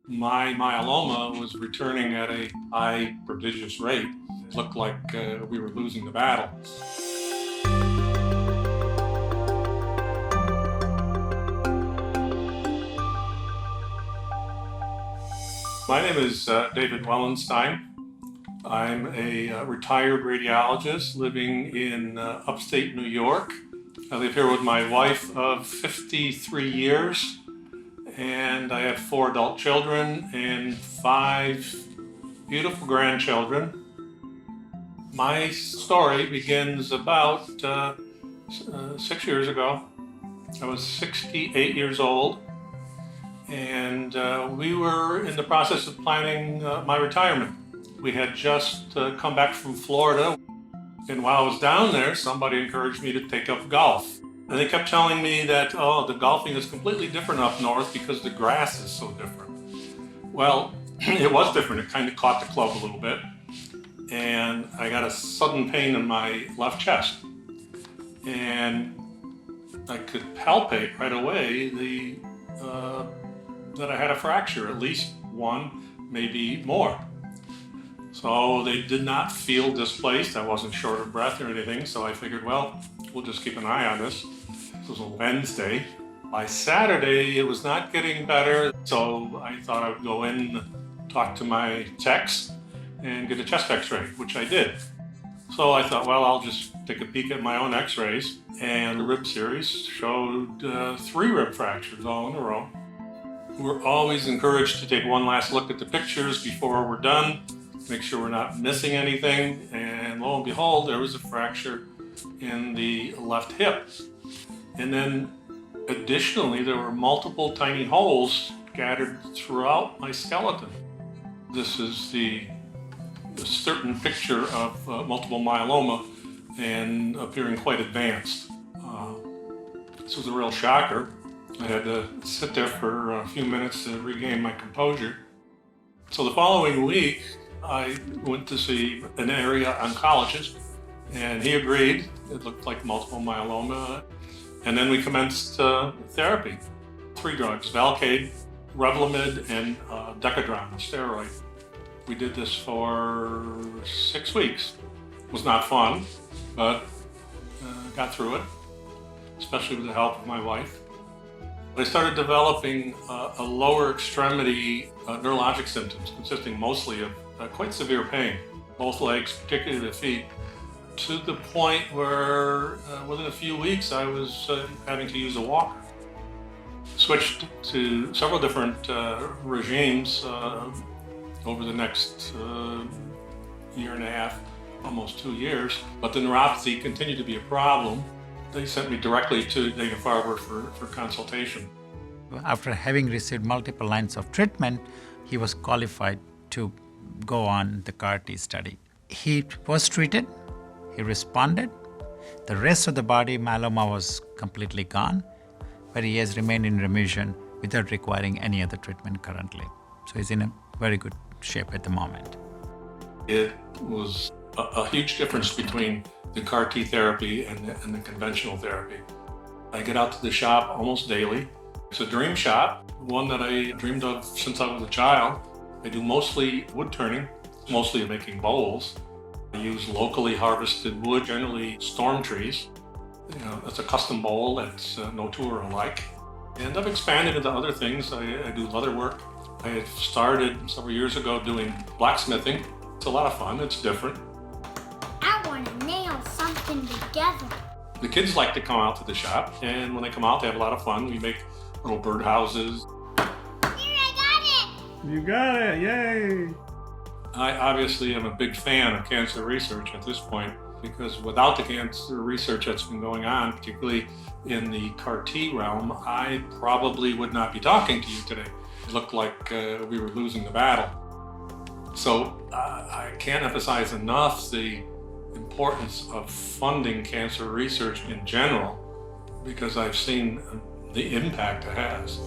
My myeloma was returning at a high, prodigious rate. It looked like we were losing the battle. My name is David Wellenstein. I'm a retired radiologist living in upstate New York. I live here with my wife of 53 years, and I have 4 adult children and 5 beautiful grandchildren. My story begins about 6 years ago. I was 68 years old, and we were in the process of planning my retirement. We had just come back from Florida, and while I was down there, somebody encouraged me to take up golf. And they kept telling me that, the golfing is completely different up north because the grass is so different. Well, it was different. It kind of caught the club a little bit, and I got a sudden pain in my left chest. And I could palpate right away that I had a fracture, at least one, maybe more. So they did not feel displaced. I wasn't short of breath or anything, so I figured, well, we'll just keep an eye on this. This was a Wednesday. By Saturday, it was not getting better, so I thought I would go in, talk to my techs, and get a chest x-ray, which I did. So I thought, well, I'll just take a peek at my own x-rays, and the rib series showed 3 rib fractures all in a row. We're always encouraged to take one last look at the pictures before we're done, make sure we're not missing anything, and lo and behold, there was a fracture in the left hip. And then additionally, there were multiple tiny holes scattered throughout my skeleton. This is the certain picture of multiple myeloma and appearing quite advanced. This was a real shocker. I had to sit there for a few minutes to regain my composure. So the following week, I went to see an area oncologist, and he agreed. It looked like multiple myeloma. And then we commenced therapy. 3 drugs, Velcade, Revlimid, and Decadron, a steroid. We did this for 6 weeks. It was not fun, but got through it, especially with the help of my wife. I started developing a lower extremity neurologic symptoms consisting mostly of quite severe pain, both legs, particularly the feet, to the point where within a few weeks I was having to use a walker. Switched to several different regimes over the next year and a half, almost 2 years, but the neuropathy continued to be a problem. They sent me directly to Dana-Farber for consultation. After having received multiple lines of treatment, he was qualified to go on the CAR-T study. He was treated, he responded. The rest of the body, myeloma was completely gone, but he has remained in remission without requiring any other treatment currently. So he's in a very good shape at the moment. It was a huge difference between the CAR-T therapy and the conventional therapy. I get out to the shop almost daily. It's a dream shop, one that I dreamed of since I was a child. I do mostly wood turning, mostly making bowls. I use locally harvested wood, generally storm trees. It's a custom bowl that's no two are alike. And I've expanded into other things. I do leather work. I had started several years ago doing blacksmithing. It's a lot of fun, it's different. I want to nail something together. The kids like to come out to the shop, and when they come out, they have a lot of fun. We make little bird houses. Here, I got it! You got it, yay! I obviously am a big fan of cancer research at this point, because without the cancer research that's been going on, particularly in the CAR-T realm, I probably would not be talking to you today. It looked like we were losing the battle. So I can't emphasize enough the importance of funding cancer research in general, because I've seen the impact it has.